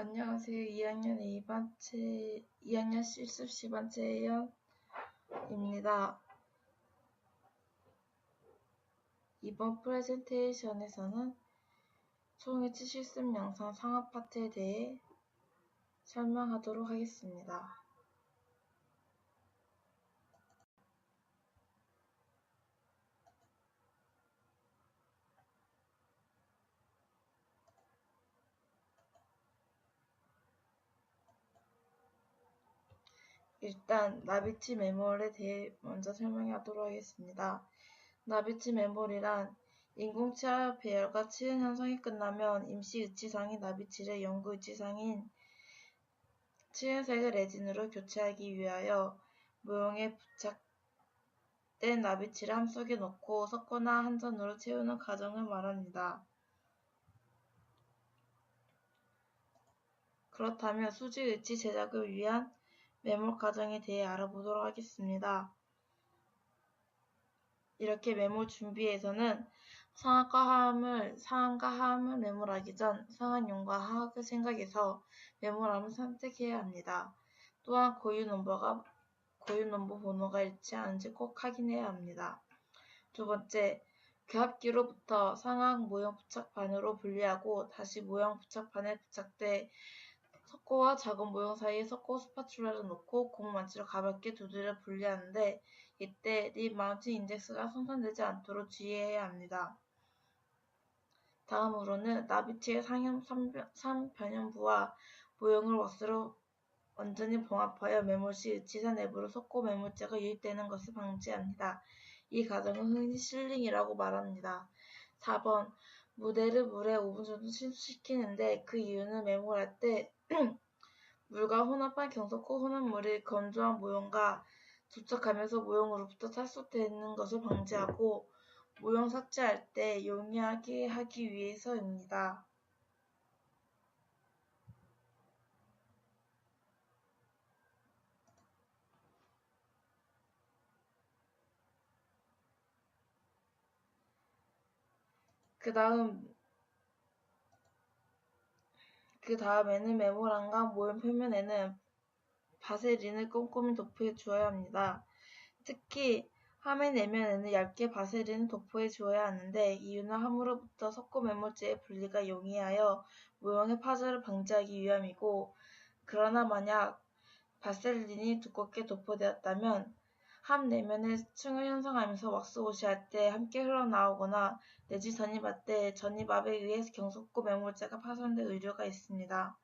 안녕하세요. 2학년 실습 시반 채연입니다. 이번 프레젠테이션에서는 총일치 실습 영상 상업 파트에 대해 설명하도록 하겠습니다. 일단 나비치 메모리에 대해 먼저 설명하도록 하겠습니다. 나비치 메모리란 인공치와 배열과 치은 현상이 끝나면 임시 의치상인 나비치를 영구 의치상인 치은색의 레진으로 교체하기 위하여 모형에 부착된 나비치를 함 속에 넣고 섞거나 한전으로 채우는 과정을 말합니다. 그렇다면 수직 의치 제작을 위한 메몰 과정에 대해 알아보도록 하겠습니다. 이렇게 메몰 준비에서는 상한과 하함을 메몰하기 전 상한용과 하악을 생각해서 메몰함을 선택해야 합니다. 또한 고유 넘버 번호가 일치하는지 꼭 확인해야 합니다. 두 번째, 교합기로부터 상악 모형 부착판으로 분리하고 다시 모형 부착판에 부착돼 석고와 작은 모형 사이에 석고 스파츌라를 넣고 고무망치로 가볍게 두드려 분리하는데 이때 립 마운트 인덱스가 손상되지 않도록 주의해야 합니다. 다음으로는 나비치의 상변연부와 모형을 왁스로 완전히 봉합하여 메몰 시 의치선 내부로 석고 메몰제가 유입되는 것을 방지합니다. 이 과정은 흔히 실링이라고 말합니다. 4번, 무대를 물에 5분 정도 침투시키는데 그 이유는 메몰할 때 물과 혼합한 경석고 혼합물이 건조한 모형과 접촉하면서 모형으로부터 탈수되는 것을 방지하고 모형 삭제할 때 용이하게 하기 위해서입니다. 그 다음에는 메모란과 모형 표면에는 바세린을 꼼꼼히 도포해 주어야 합니다. 특히 함의 내면에는 얇게 바세린을 도포해 주어야 하는데 이유는 함으로부터 석고 메몰제의 분리가 용이하여 모형의 파절을 방지하기 위함이고, 그러나 만약 바세린이 두껍게 도포되었다면 함 내면의 층을 형성하면서 왁스 워시할 때 함께 흘러나오거나 내지 전입할 때 전입압에 의해 경석고 메몰제가 파손될 우려가 있습니다.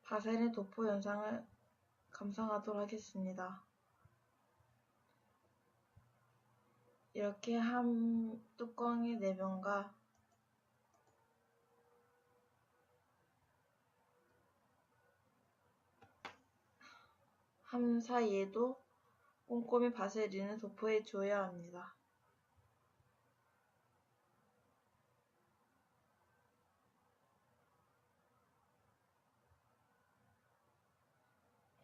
바세린 도포 현상을 감상하도록 하겠습니다. 이렇게 함 뚜껑의 내면과 함 사이에도 꼼꼼히 바세린을 도포해 줘야 합니다.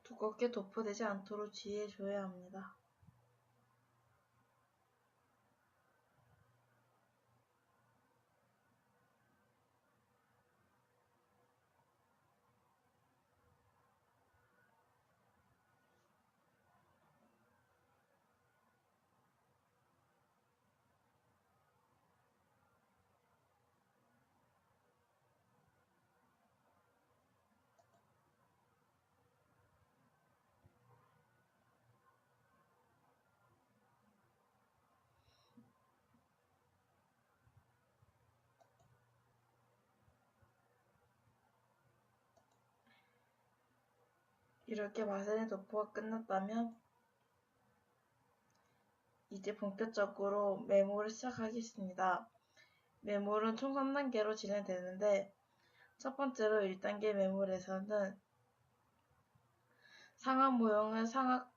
두껍게 도포되지 않도록 주의해 줘야 합니다. 이렇게 바세린 도포가 끝났다면 이제 본격적으로 메몰을 시작하겠습니다. 메몰은 총 3단계로 진행되는데 첫 번째로 1단계 메몰에서는 상악 모형은 상악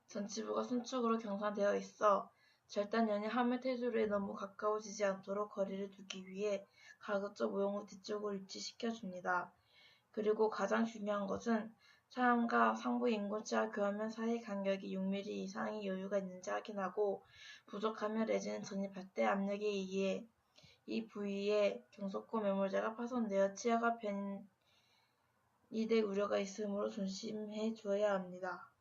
전치부가 손축으로 경사되어 있어 절단연이 함의 테두리에 너무 가까워지지 않도록 거리를 두기 위해 가급적 모형을 뒤쪽으로 위치시켜 줍니다. 그리고 가장 중요한 것은 사람과 상부 인공지와 교환면 사이 간격이 6mm 이상의 여유가 있는지 확인하고 부족하면 레진을 전입할 때 압력에 의해 이 부위에 경석고 매몰제가 파손되어 치아가 변이될 우려가 있으므로 조심해 주어야 합니다.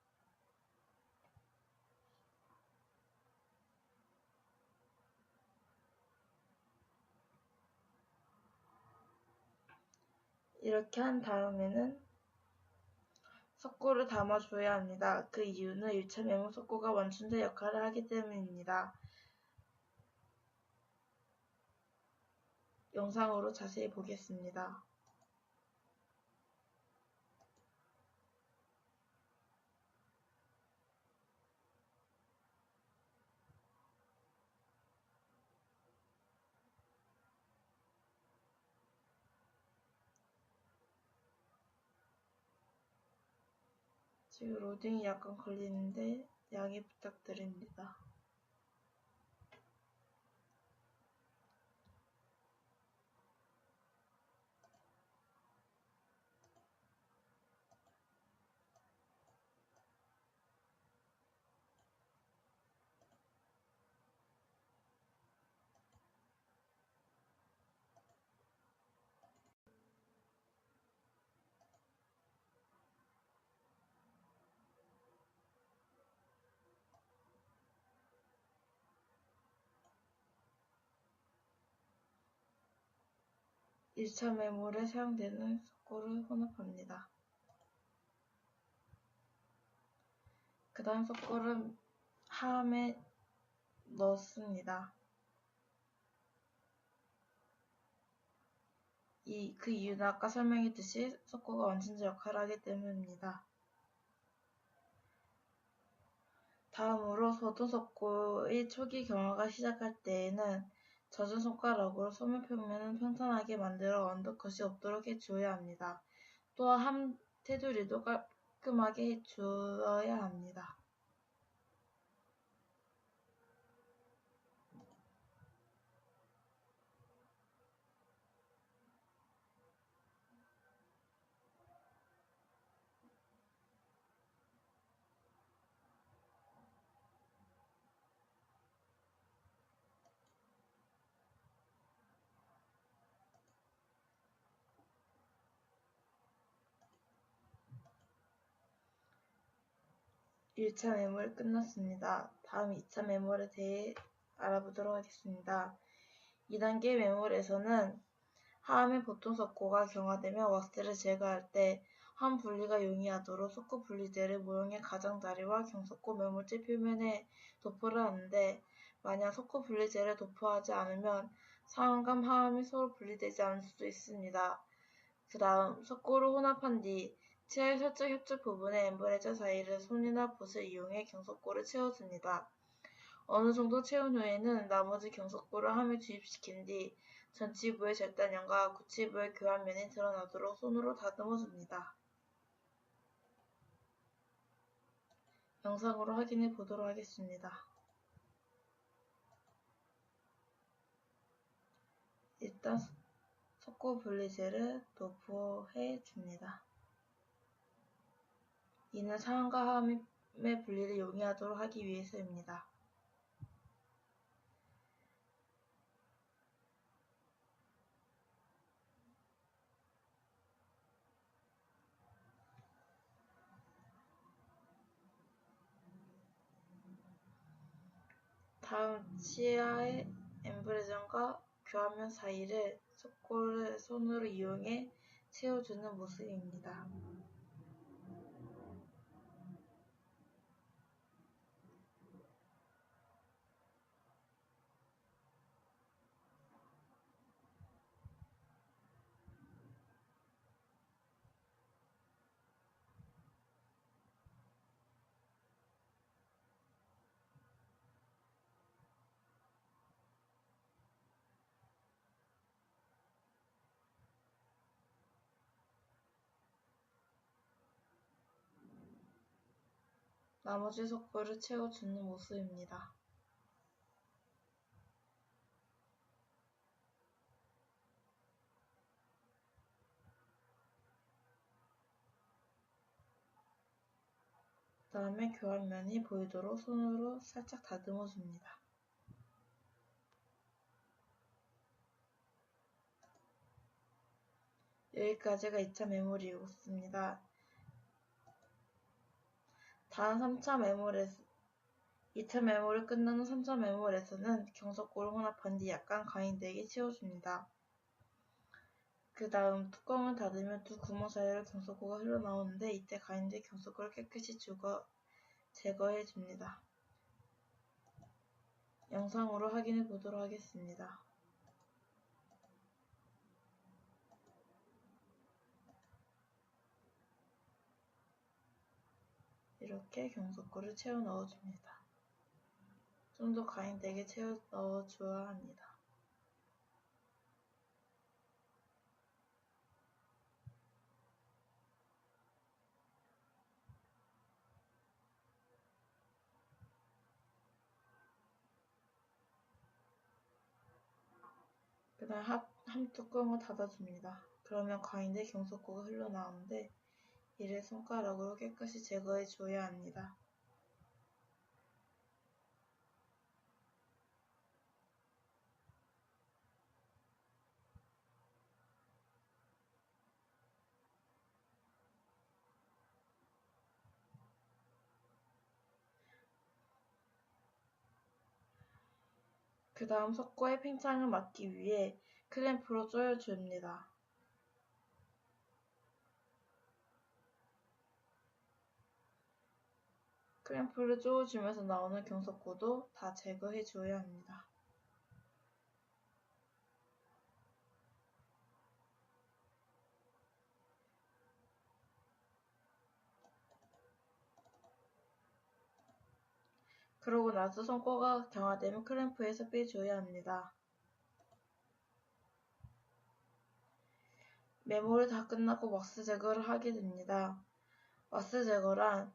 이렇게 한 다음에는 석고를 담아줘야 합니다. 그 이유는 1차 매몰 석고가 원춘제 역할을 하기 때문입니다. 영상으로 자세히 보겠습니다. 지금 로딩이 약간 걸리는데 양해 부탁드립니다. 일차 매몰에 사용되는 석고를 혼합합니다. 그 다음 석고를 하암에 넣습니다. 그 이유는 아까 설명했듯이 석고가 원천제 역할을 하기 때문입니다. 다음으로 보통석고의 초기 경화가 시작할 때에는 젖은 손가락으로 소면 표면을 평탄하게 만들어 언더컷이 없도록 해주어야 합니다. 또한 함 테두리도 깔끔하게 해주어야 합니다. 일차 매몰 끝났습니다. 다음 2차 매몰에 대해 알아보도록 하겠습니다. 2단계 매몰에서는 하암의 보통 석고가 경화되며 왁스를 제거할 때 함 분리가 용이하도록 석고 분리제를 모형의 가장자리와 경석고 매몰제 표면에 도포를 하는데 만약 석고 분리제를 도포하지 않으면 상암과 하암이 서로 분리되지 않을 수도 있습니다. 그 다음 석고를 혼합한 뒤 치아의 살짝 협적 부분에 엠브레저 사이를 손이나 붓을 이용해 경석고를 채워줍니다. 어느 정도 채운 후에는 나머지 경석고를 함에 주입시킨 뒤 전치부의 절단면과 구치부의 교환면이 드러나도록 손으로 다듬어줍니다. 영상으로 확인해 보도록 하겠습니다. 일단 석고 분리제를 도포해 줍니다. 이는 상암과 하암의 분리를 용이하도록 하기 위해서입니다. 다음 치아의 엠브레전과 교환면 사이를 석고를 손으로 이용해 채워주는 모습입니다. 나머지 석고를 채워주는 모습입니다. 다음에 교환면이 보이도록 손으로 살짝 다듬어 줍니다. 여기까지가 2차 메모리였습니다. 다음 3차 메모리 2차 메모리 끝난 후 3차 메모리에서는 경석고를 혼합한 뒤 약간 가인되게 채워줍니다. 그 다음 뚜껑을 닫으면 두 구멍 사이로 경석고가 흘러나오는데 이때 가인된 경석고를 깨끗이 제거해줍니다. 영상으로 확인해 보도록 하겠습니다. 이렇게 경석고를 채워 넣어줍니다. 좀 더 가인되게 채워 넣어줘야 합니다. 그 다음 한 뚜껑을 닫아줍니다. 그러면 가인된 경석고가 흘러나오는데 이를 손가락으로 깨끗이 제거해줘야 합니다. 그 다음 석고의 팽창을 막기 위해 클램프로 조여줍니다. 클램프를 조여주면서 나오는 경석고도 다 제거해줘야 합니다. 그러고 나서 손꼬가 경화되면 클램프에서 빼줘야 합니다. 메모를 다 끝나고 왁스 제거를 하게 됩니다. 왁스 제거란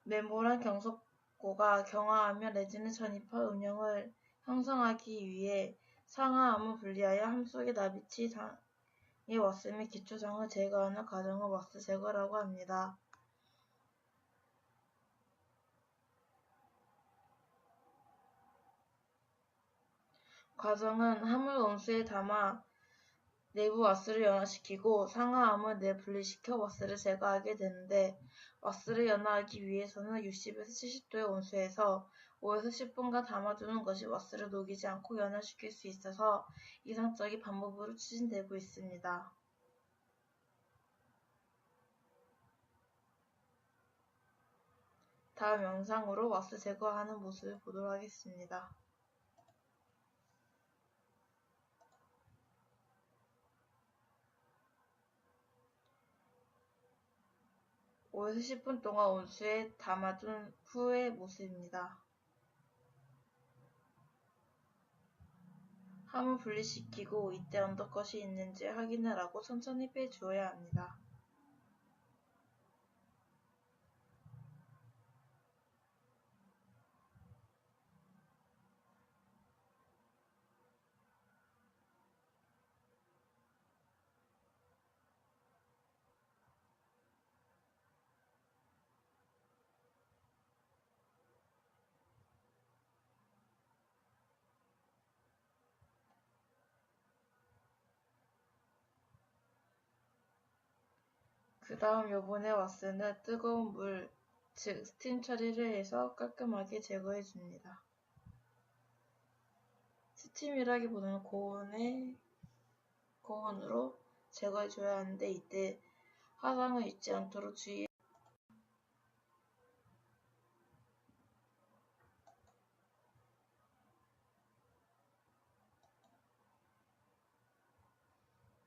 메모란 경석고가 경화하며 레진을 전입한 음영을 형성하기 위해 상하암을 분리하여 함 속의 나비치 상의 왁스 및 기초상을 제거하는 과정을 왁스 제거라고 합니다. 과정은 함을 온수에 담아 내부 왁스를 연화시키고 상하암을 내분리시켜 왁스를 제거하게 되는데 왁스를 연화하기 위해서는 60에서 70도의 온수에서 5에서 10분간 담아두는 것이 왁스를 녹이지 않고 연화시킬 수 있어서 이상적인 방법으로 추진되고 있습니다. 다음 영상으로 왁스 제거하는 모습을 보도록 하겠습니다. 5에서 10분 동안 온수에 담아둔 후의 모습입니다. 함을 분리시키고 이때 언더컷이 있는지 확인을 하고 천천히 빼주어야 합니다. 그 다음 요번에 왁스는 뜨거운 물, 즉 스팀 처리를 해서 깔끔하게 제거해줍니다. 스팀이라기보다는 고온으로 제거해줘야 하는데 이때 화상을 잊지 않도록 주의해.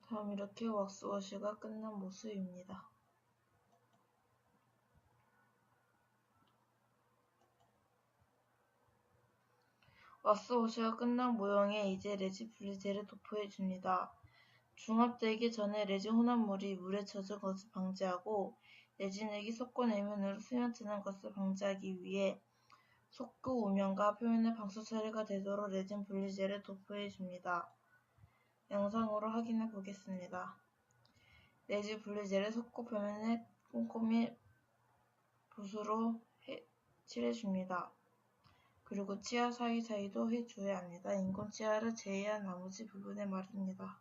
다음 이렇게 왁스워시가 끝난 모습입니다. 왁스워시가 끝난 모형에 이제 레진 분리제를 도포해줍니다. 중압되기 전에 레진 혼합물이 물에 젖은 것을 방지하고 레진액이 석고 내면으로 스며드는 것을 방지하기 위해 석고 우면과 표면에 방수 처리가 되도록 레진 분리제를 도포해줍니다. 영상으로 확인해 보겠습니다. 레진 분리제를 석고 표면에 꼼꼼히 붓으로 칠해줍니다. 그리고 치아 사이사이도 해줘야 합니다. 인공 치아를 제외한 나머지 부분에 말입니다.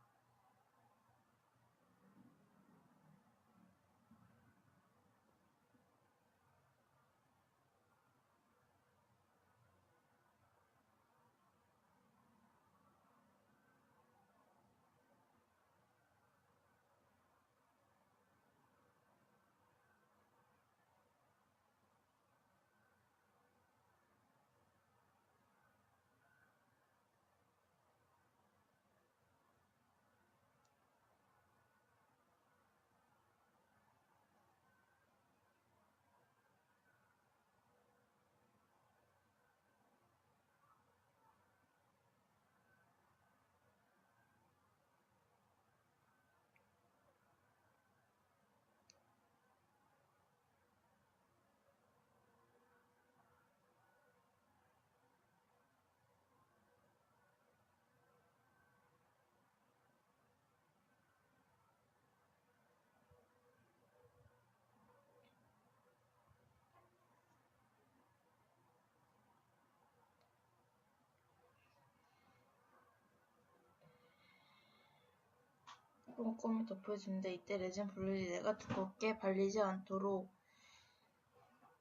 꼼꼼히 덮어주는데 이때 레진 분리대가 두껍게 발리지 않도록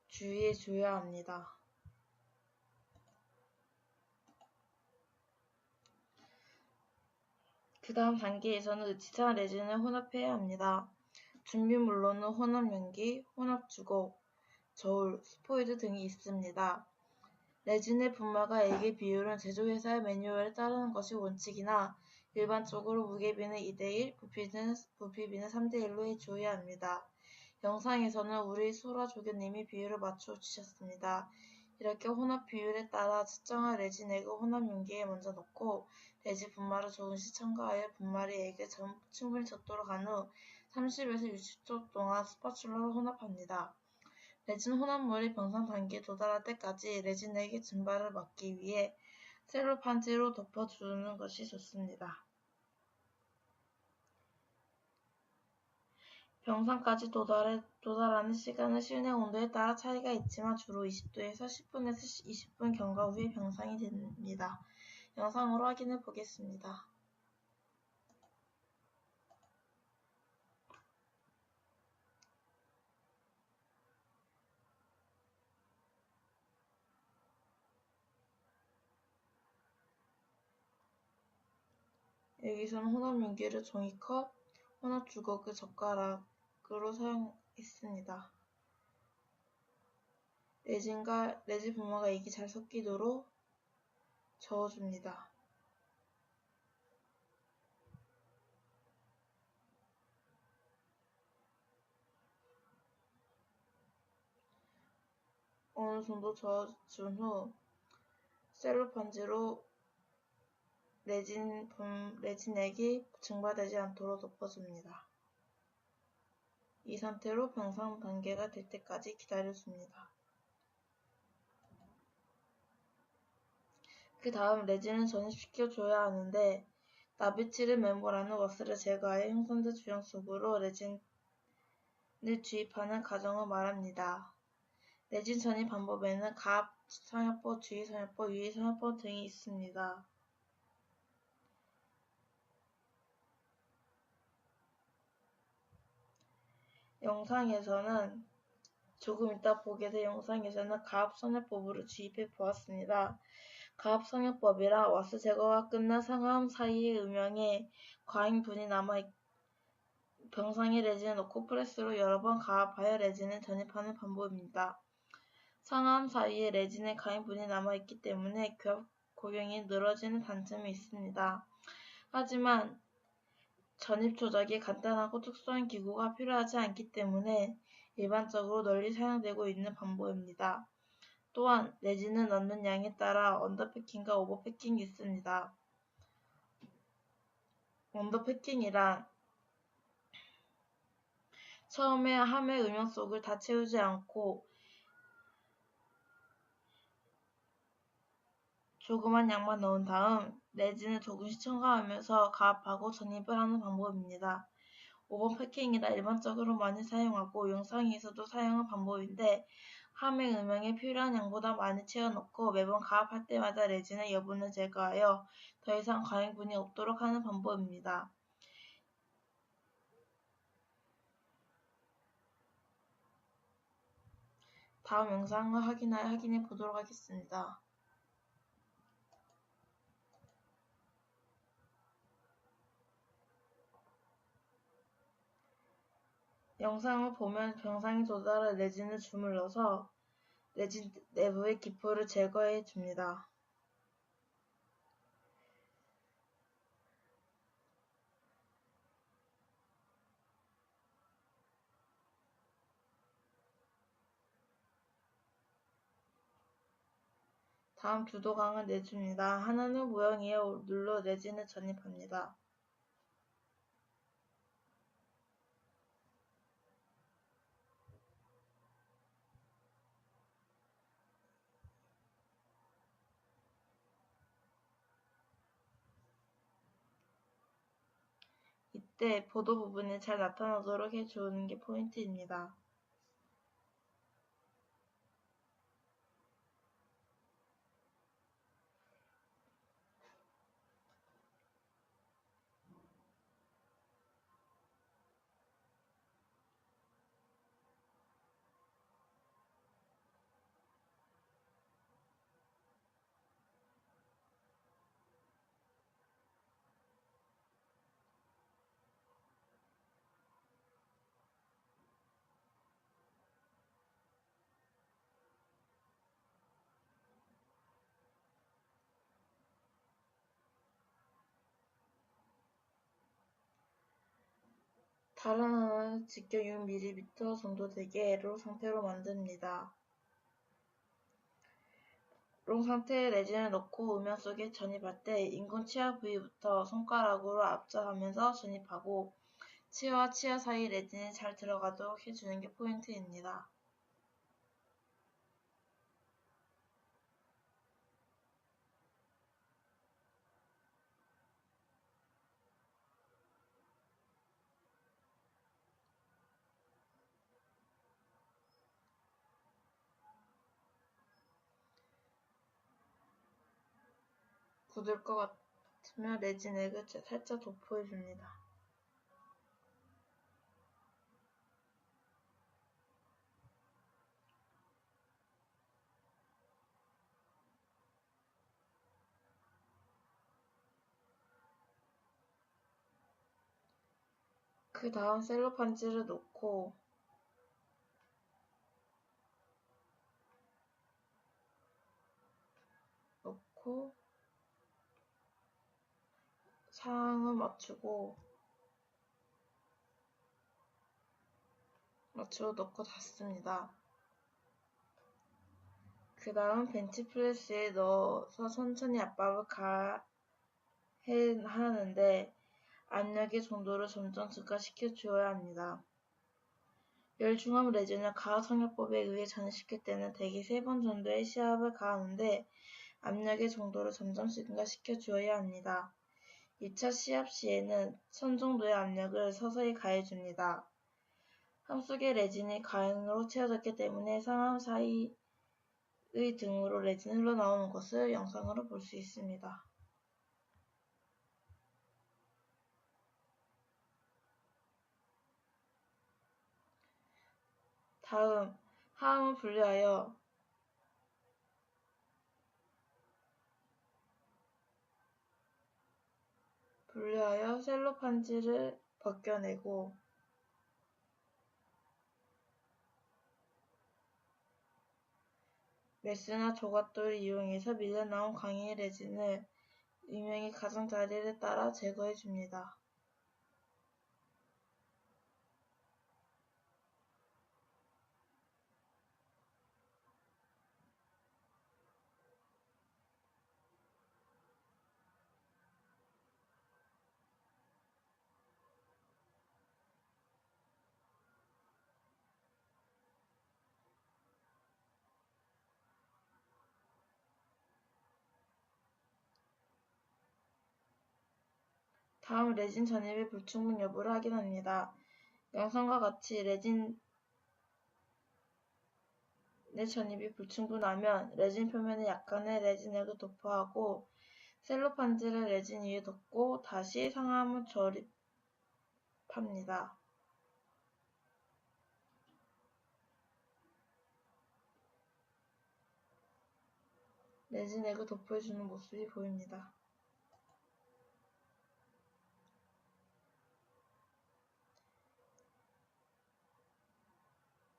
주의해줘야 합니다. 그 다음 단계에서는 으치찬 레진을 혼합해야 합니다. 준비물로는 혼합용기, 혼합주걱, 저울, 스포이드 등이 있습니다. 레진의 분말과 액의 비율은 제조회사의 매뉴얼에 따르는 것이 원칙이나 일반적으로 무게비는 2:1, 부피비는 3:1로 해줘야 합니다. 영상에서는 우리 소라 조교님이 비율을 맞춰 주셨습니다. 이렇게 혼합 비율에 따라 측정한 레진 액을 혼합 용기에 먼저 넣고 레진 분말을 조금씩 첨가하여 분말이 액에 충분히 젖도록 한 후 30에서 60초 동안 스파츌러로 혼합합니다. 레진 혼합물이 병상 단계에 도달할 때까지 레진 액의 증발을 막기 위해 셀로판지로 덮어주는 것이 좋습니다. 병상까지 도달하는 시간은 실내 온도에 따라 차이가 있지만 주로 20도에서 10분에서 20분 경과 후에 병상이 됩니다. 영상으로 확인해 보겠습니다. 여기서는 혼합용기를 종이컵, 혼합주걱을 젓가락으로 사용했습니다. 레진과 레진 분말과 액이 잘 섞이도록 저어줍니다. 어느 정도 저어준 후 셀로판지로 레진액이 증발되지 않도록 덮어줍니다. 이 상태로 병상 단계가 될 때까지 기다려줍니다. 그 다음 레진을 전입시켜줘야 하는데 나비치를 멤버라는 워스를 제거하여 형성된 주형 속으로 레진을 주입하는 과정을 말합니다. 레진 전입 방법에는 갑 성형법, 주의 성형법, 유의 성형법 등이 있습니다. 영상에서는 조금 이따 보게 될 영상에서는 가압성형법으로 주입해 보았습니다. 가압성형법이란 와스 제거가 끝난 상암 사이의 음영에 과잉분이 남아 병상에 레진을 넣고 프레스로 여러 번 가압하여 레진을 전입하는 방법입니다. 상암 사이에 레진의 과잉분이 남아있기 때문에 고경이 늘어지는 단점이 있습니다. 하지만 전입 조작이 간단하고 특수한 기구가 필요하지 않기 때문에 일반적으로 널리 사용되고 있는 방법입니다. 또한 레진을 넣는 양에 따라 언더패킹과 오버패킹이 있습니다. 언더패킹이란 처음에 함의 음영 속을 다 채우지 않고 조그만 양만 넣은 다음 레진을 조금씩 첨가하면서 가압하고 전입을 하는 방법입니다. 5번 패킹이다. 일반적으로 많이 사용하고 영상에서도 사용한 방법인데 함행 음영에 필요한 양보다 많이 채워넣고 매번 가압할 때마다 레진의 여분을 제거하여 더 이상 과잉분이 없도록 하는 방법입니다. 다음 영상을 확인해 보도록 하겠습니다. 영상을 보면 병상에 도달한 레진을 주물러서 레진 내부의 기포를 제거해 줍니다. 다음 두 도강을 내줍니다. 하나는 모형위에 눌러 레진을 전입합니다. 이때 보도 부분이 잘 나타나도록 해주는 게 포인트입니다. 다른 하나는 직경 6mm 정도 되게 롤 상태로 만듭니다. 롱 상태의 레진을 넣고 음영 속에 전입할 때 인공 치아 부위부터 손가락으로 압착하면서 전입하고 치아와 치아 사이 레진이 잘 들어가도록 해주는 게 포인트입니다. 굳을 것 같으면 레진액을 살짝 도포해줍니다. 그 다음 셀로판지를 놓고 상을 맞추고 넣고 닫습니다. 그 다음 벤치프레스에 넣어서 천천히 압박을 하는데 압력의 정도를 점점 증가시켜 주어야 합니다. 열중압 레진을 가압 성형법에 의해 전이시킬 때는 대개 3번 정도의 시압을 가하는데 압력의 정도를 점점 증가시켜 주어야 합니다. 2차 시압 시에는 선 정도의 압력을 서서히 가해줍니다. 함 속의 레진이 과잉으로 채워졌기 때문에 상암 사이의 등으로 레진이 흘러나오는 것을 영상으로 볼 수 있습니다. 다음, 하음을 분리하여 셀로판지를 벗겨내고 메스나 조각돌을 이용해서 밀려나온 강의 레진을 음영의 가장자리를 따라 제거해줍니다. 다음 레진 전입의 불충분 여부를 확인합니다. 영상과 같이 레진의 전입이 불충분하면 레진 표면에 약간의 레진액을 도포하고 셀로판지를 레진 위에 덮고 다시 상함을 조립합니다. 레진액을 도포해주는 모습이 보입니다.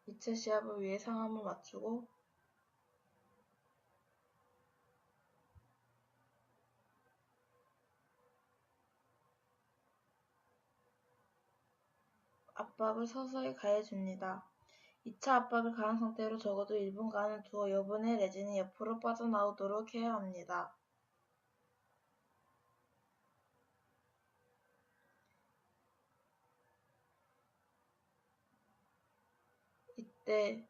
2차 시합을 위해 상함을 맞추고 압박을 서서히 가해줍니다. 2차 압박을 가한 상태로 적어도 1분간은 두어 여분의 레진이 옆으로 빠져나오도록 해야 합니다. 이때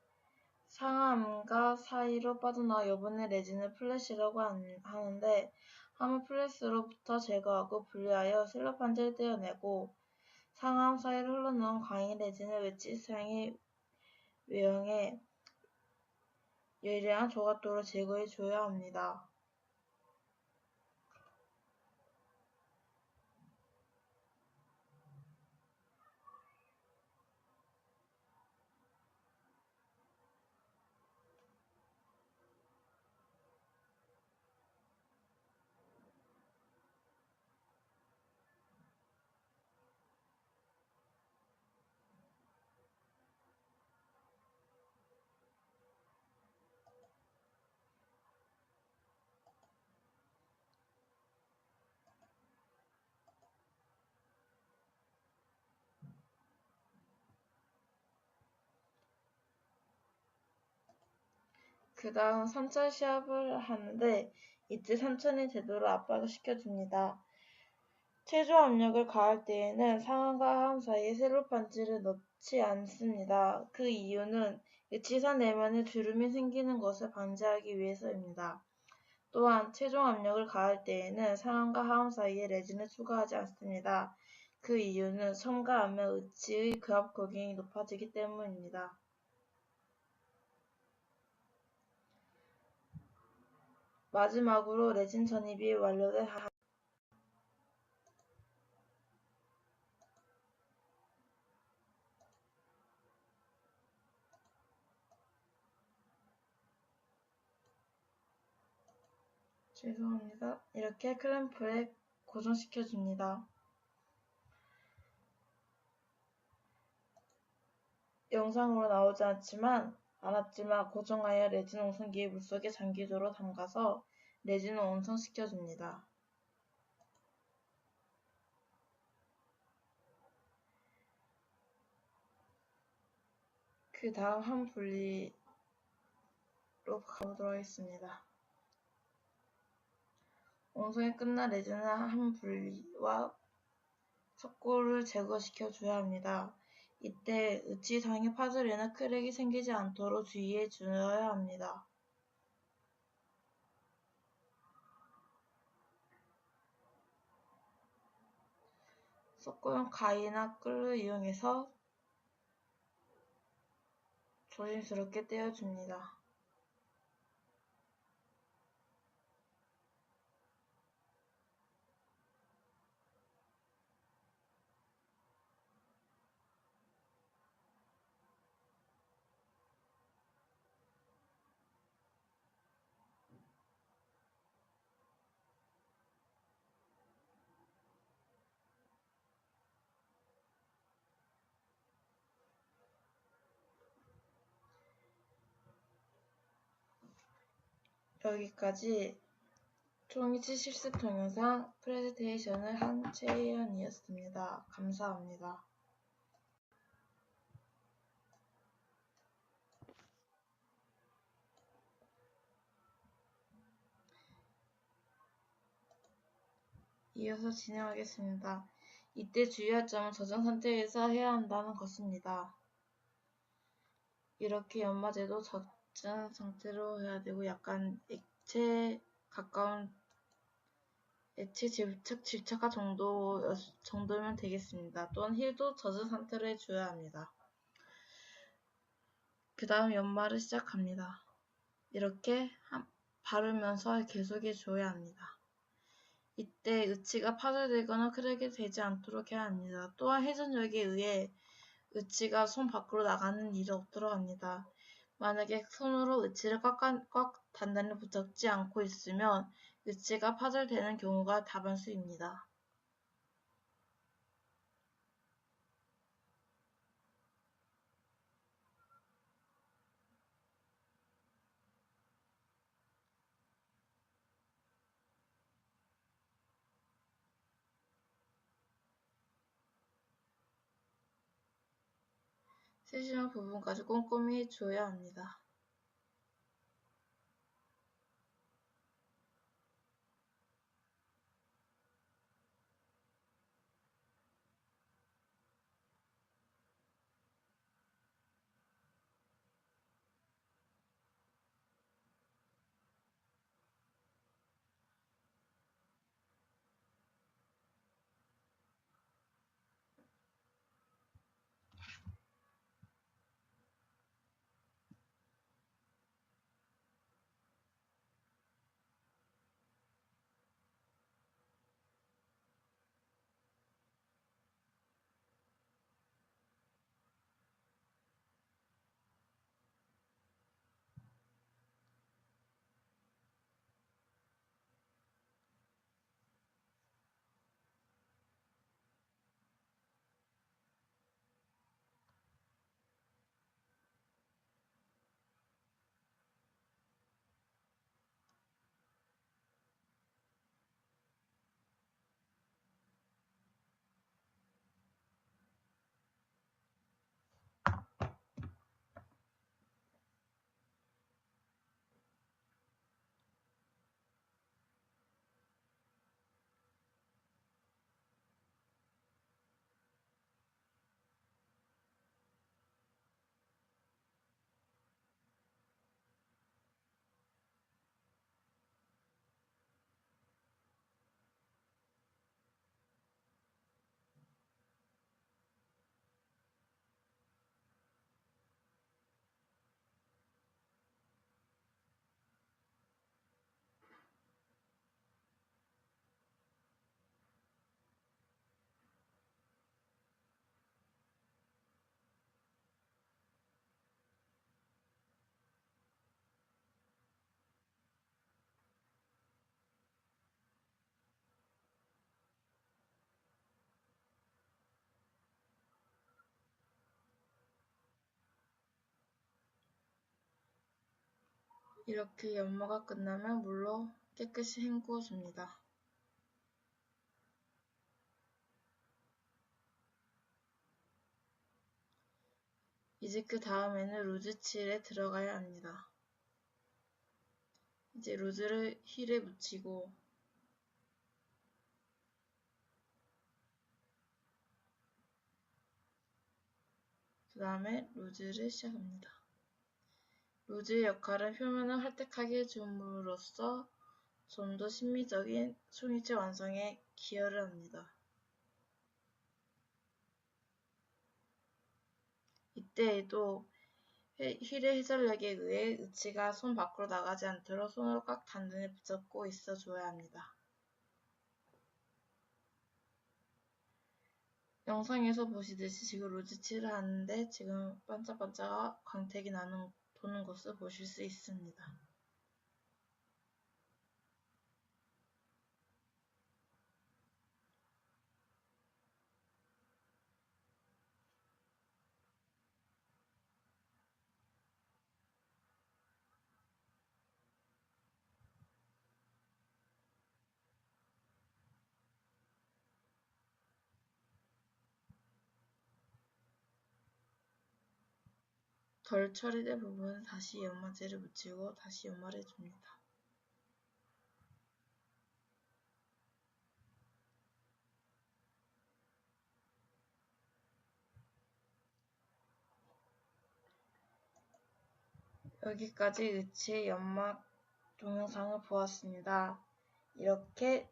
상함과 사이로 빠져나와 여분의 레진을 플래시라고 하는데 함을 플래시로부터 제거하고 분리하여 셀로판지를 떼어내고 상함 사이로 흘러나온 강의 레진을 웨지 상의 외형에 예리한 조각도로 제거해 줘야 합니다. 그 다음 3차 시합을 하는데 이때 천천히 되도록 압박을 시켜줍니다. 체조 압력을 가할 때에는 상함과 하함 사이에 셀로판지를 넣지 않습니다. 그 이유는 치사 내면에 주름이 생기는 것을 방지하기 위해서입니다. 또한 최종 압력을 가할 때에는 상함과 하함 사이에 레진을 추가하지 않습니다. 그 이유는 섬과 압력 의치의 교합 거경이 높아지기 때문입니다. 마지막으로 레진 전입이 완료된 죄송합니다. 이렇게 클램프에 고정시켜줍니다. 영상으로 나오지 않았지만 고정하여 레진 온선기의 물속에 잠기도록 담가서 레진을 온선시켜줍니다. 그 다음 함 분리로 가보도록 하겠습니다. 온선이 끝난 레진은 함 분리와 석고를 제거시켜줘야 합니다. 이때 의치상에 파절이나 크랙이 생기지 않도록 주의해 주어야 합니다. 석고용 가위나 끌을 이용해서 조심스럽게 떼어줍니다. 여기까지 총2치 실습 동영상 프레젠테이션을 한 최혜연이었습니다. 감사합니다. 이어서 진행하겠습니다. 이때 주의할 점은 저장 상태에서 해야 한다는 것입니다. 이렇게 연마제도 젖은 상태로 해야 되고 약간 액체에 가까운 액체 질착화 정도면 되겠습니다. 또한 힐도 젖은 상태로 해줘야 합니다. 그 다음 연마를 시작합니다. 이렇게 바르면서 계속해줘야 합니다. 이때 의치가 파절되거나 흐르게 되지 않도록 해야 합니다. 또한 회전력에 의해 의치가 손 밖으로 나가는 일이 없도록 합니다. 만약에 손으로 의치를 꽉 단단히 붙잡지 않고 있으면 의치가 파절되는 경우가 다반수입니다. 세심한 부분까지 꼼꼼히 해줘야 합니다. 이렇게 연마가 끝나면 물로 깨끗이 헹구어 줍니다. 이제 그 다음에는 루즈 칠에 들어가야 합니다. 이제 루즈를 힐에 묻히고 그 다음에 루즈를 시작합니다. 루즈의 역할은 표면을 할택하게 해줌으로써 좀 더 심미적인 송이체 완성에 기여를 합니다. 이때에도 힐의 회전력에 의해 의치가 손 밖으로 나가지 않도록 손으로 꽉 단단히 붙잡고 있어줘야 합니다. 영상에서 보시듯이 지금 루즈칠을 하는데 지금 반짝반짝 광택이 도는 것을 보실 수 있습니다. 덜 처리된 부분은 다시 연마제를 묻히고 다시 연마를 해줍니다. 여기까지 의치의 연막 동영상을 보았습니다. 이렇게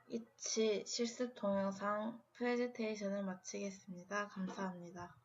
이치 실습 동영상 프레젠테이션을 마치겠습니다. 감사합니다.